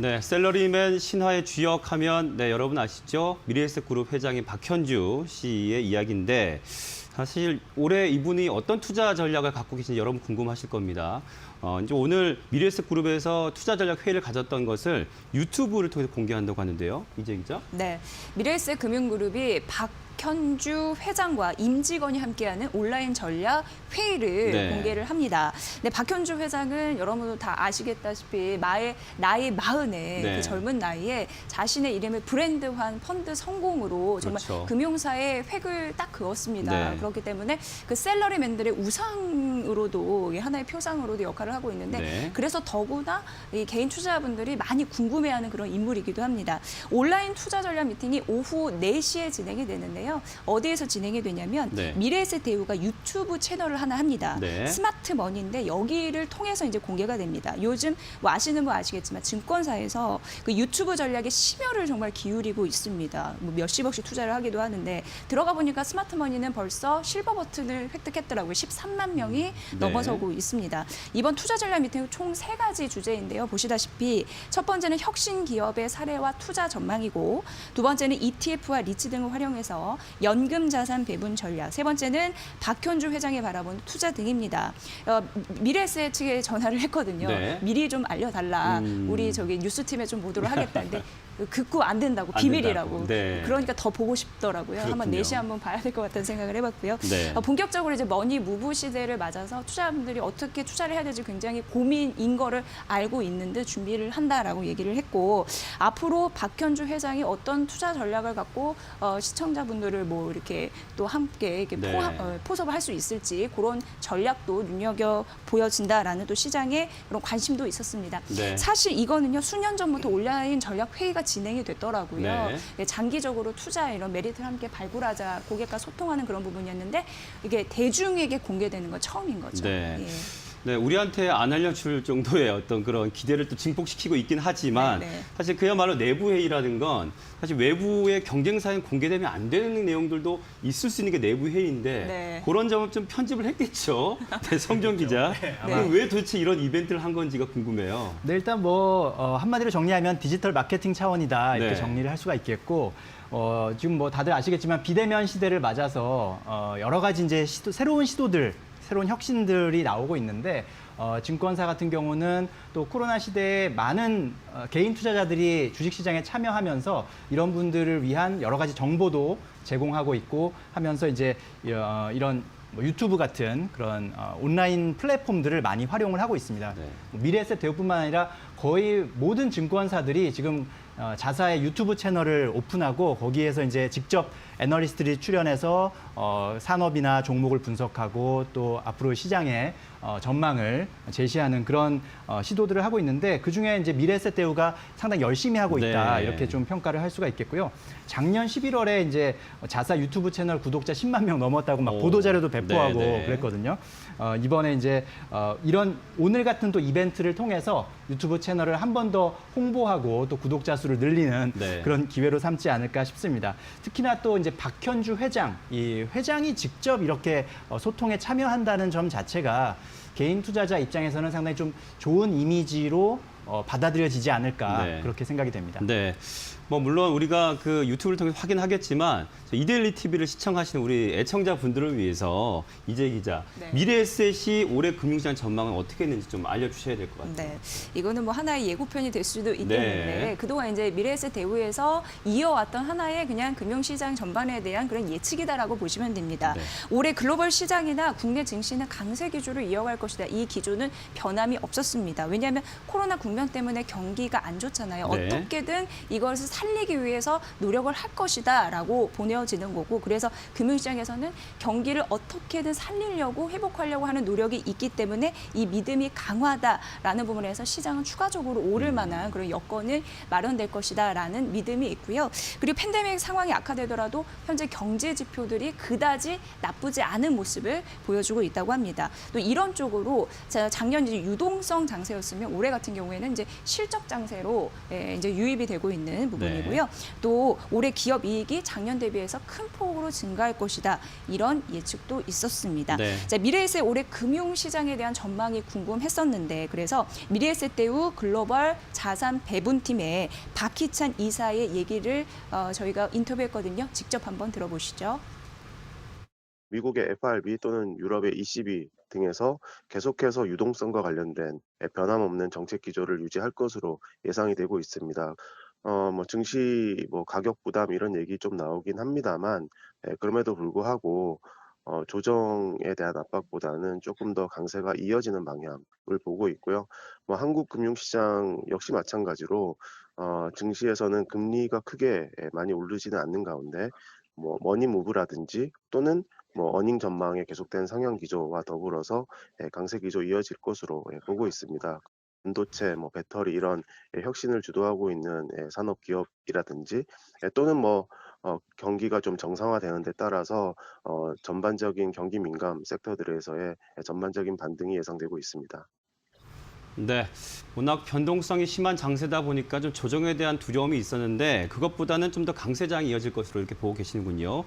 네, 셀러리맨 신화의 주역하면 여러분 아시죠? 미래에셋그룹 회장인 박현주 씨의 이야기인데 사실 올해 이분이 어떤 투자 전략을 갖고 계신지 여러분 궁금하실 겁니다. 이제 오늘 미래에셋그룹에서 투자 전략 회의를 가졌던 것을 유튜브를 통해서 공개한다고 하는데요. 이재 기자. 네, 미래에셋금융그룹이 박현주 회장과 임직원이 함께하는 온라인 전략 회의를 공개를 합니다. 네, 박현주 회장은 여러분도 다 아시겠다시피 나이 40의 그 젊은 나이에 자신의 이름을 브랜드화한 펀드 성공으로 정말 금융사의 획을 딱 그었습니다. 그렇기 때문에 그 셀러리맨들의 우상으로도 하나의 표상으로도 역할을 하고 있는데 그래서 더구나 이 개인 투자자분들이 많이 궁금해하는 그런 인물이기도 합니다. 온라인 투자 전략 미팅이 오후 4시에 진행이 되는데요. 어디에서 진행이 되냐면 미래에셋 대우가 유튜브 채널을 하나 합니다. 스마트머니인데 여기를 통해서 이제 공개가 됩니다. 요즘 뭐 아시는 분 아시겠지만 증권사에서 그 유튜브 전략에 심혈을 정말 기울이고 있습니다. 뭐 몇십억씩 투자를 하기도 하는데 들어가 보니까 스마트머니는 벌써 실버 버튼을 획득했더라고요. 13만 명이 넘어서고 있습니다. 이번 투자 전략 미팅은 총 3가지 주제인데요. 보시다시피 첫 번째는 혁신 기업의 사례와 투자 전망이고 두 번째는 ETF와 리츠 등을 활용해서 연금 자산 배분 전략, 세 번째는 박현주 회장이 바라본 투자 등입니다. 미래에셋 측에 전화를 했거든요. 미리 좀 알려달라. 우리 저기 뉴스팀에 좀 보도록 하겠다는데 극구 안 된다고, 비밀이라고. 그러니까 더 보고 싶더라고요. 한번 4시에 한번 봐야 될 것 같다는 생각을 해봤고요. 본격적으로 이제 머니 무브 시대를 맞아서 투자자분들이 어떻게 투자를 해야 될지 굉장히 고민인 거를 알고 있는 듯 준비를 한다라고 얘기를 했고 앞으로 박현주 회장이 어떤 투자 전략을 갖고 시청자분들을 뭐 이렇게 또 함께 이렇게 포섭을 할 수 있을지 그런 전략도 눈여겨 보여진다라는 또 시장의 그런 관심도 있었습니다. 사실 이거는요 수년 전부터 온라인 전략 회의가 진행이 됐더라고요. 장기적으로 투자 이런 메리트를 함께 발굴하자, 고객과 소통하는 그런 부분이었는데 이게 대중에게 공개되는 건 처음인 거죠. 네, 우리한테 안 알려줄 정도의 어떤 그런 기대를 또 증폭시키고 있긴 하지만 사실 그야말로 내부 회의라는 건 사실 외부의 경쟁사에 공개되면 안 되는 내용들도 있을 수 있는 게 내부 회의인데 그런 점은 좀 편집을 했겠죠. 성경 기자. 왜 도대체 이런 이벤트를 한 건지가 궁금해요. 네, 일단 뭐 한마디로 정리하면 디지털 마케팅 차원이다 이렇게 정리를 할 수가 있겠고 지금 뭐 다들 아시겠지만 비대면 시대를 맞아서 여러 가지 이제 새로운 시도들 새로운 혁신들이 나오고 있는데 증권사 같은 경우는 또 코로나 시대에 많은 개인 투자자들이 주식시장에 참여하면서 이런 분들을 위한 여러 가지 정보도 제공하고 있고 하면서 이제 이런 유튜브 같은 그런 온라인 플랫폼들을 많이 활용을 하고 있습니다. 미래에셋 대우뿐만 아니라 거의 모든 증권사들이 지금 자사의 유튜브 채널을 오픈하고 거기에서 이제 직접 애널리스트들이 출연해서 산업이나 종목을 분석하고 또 앞으로 시장의 전망을 제시하는 그런 시도들을 하고 있는데 그중에 이제 미래에셋 대우가 상당히 열심히 하고 있다 이렇게 좀 평가를 할 수가 있겠고요. 작년 11월에 이제 자사 유튜브 채널 구독자 10만 명 넘었다고 막 보도 자료도 배포하고 그랬거든요. 이번에 이제 이런 오늘 같은 또 이벤트를 통해서 유튜브 채널을 한 번 더 홍보하고 또 구독자 수를 늘리는 그런 기회로 삼지 않을까 싶습니다. 특히나 또 이제 박현주 회장, 이 회장이 직접 이렇게 소통에 참여한다는 점 자체가 개인 투자자 입장에서는 상당히 좀 좋은 이미지로 받아들여지지 않을까 그렇게 생각이 됩니다. 뭐 물론 우리가 그 유튜브를 통해 확인하겠지만 이데일리 TV를 시청하시는 우리 애청자분들을 위해서 이재 기자, 미래에셋이 올해 금융시장 전망은 어떻게 했는지 좀 알려주셔야 될 것 같아요. 이거는 뭐 하나의 예고편이 될 수도 있겠는데 그동안 이제 미래에셋 대우에서 이어왔던 하나의 그냥 금융시장 전반에 대한 그런 예측이다라고 보시면 됩니다. 올해 글로벌 시장이나 국내 증시는 강세 기조를 이어갈 것이다. 이 기조는 변함이 없었습니다. 왜냐하면 코로나 국면 때문에 경기가 안 좋잖아요. 어떻게든 이것을 살리기 위해서 노력을 할 것이다라고 보내어지는 거고 그래서 금융시장에서는 경기를 어떻게든 살리려고 회복하려고 하는 노력이 있기 때문에 이 믿음이 강하다라는 부분에서 시장은 추가적으로 오를 만한 그런 여건을 마련될 것이다라는 믿음이 있고요. 그리고 팬데믹 상황이 악화되더라도 현재 경제 지표들이 그다지 나쁘지 않은 모습을 보여주고 있다고 합니다. 또 이런 쪽으로 작년 이제 유동성 장세였으면 올해 같은 경우에는 이제 실적 장세로 이제 유입이 되고 있는 부분. 부분이고요. 또 올해 기업 이익이 작년 대비해서 큰 폭으로 증가할 것이다. 이런 예측도 있었습니다. 네. 자, 미래에셋 올해 금융시장에 대한 전망이 궁금했었는데 그래서 미래에셋 대우 글로벌 자산 배분팀의 박희찬 이사의 얘기를 저희가 인터뷰했거든요. 직접 한번 들어보시죠. 미국의 FRB 또는 유럽의 ECB 등에서 계속해서 유동성과 관련된 변함없는 정책 기조를 유지할 것으로 예상이 되고 있습니다. 증시 가격 부담 이런 얘기 좀 나오긴 합니다만 그럼에도 불구하고 조정에 대한 압박보다는 조금 더 강세가 이어지는 방향을 보고 있고요. 한국 금융시장 역시 마찬가지로 증시에서는 금리가 크게 많이 오르지는 않는 가운데 머니 무브라든지 또는 어닝 전망의 계속된 상향 기조와 더불어서 강세 기조 이어질 것으로 보고 있습니다. 반도체, 배터리 이런 혁신을 주도하고 있는 산업 기업이라든지 또는 경기가 좀 정상화되는 데 따라서 전반적인 경기 민감 섹터들에서의 전반적인 반등이 예상되고 있습니다. 네, 워낙 변동성이 심한 장세다 보니까 좀 조정에 대한 두려움이 있었는데 그것보다는 좀 더 강세장이 이어질 것으로 이렇게 보고 계시는군요.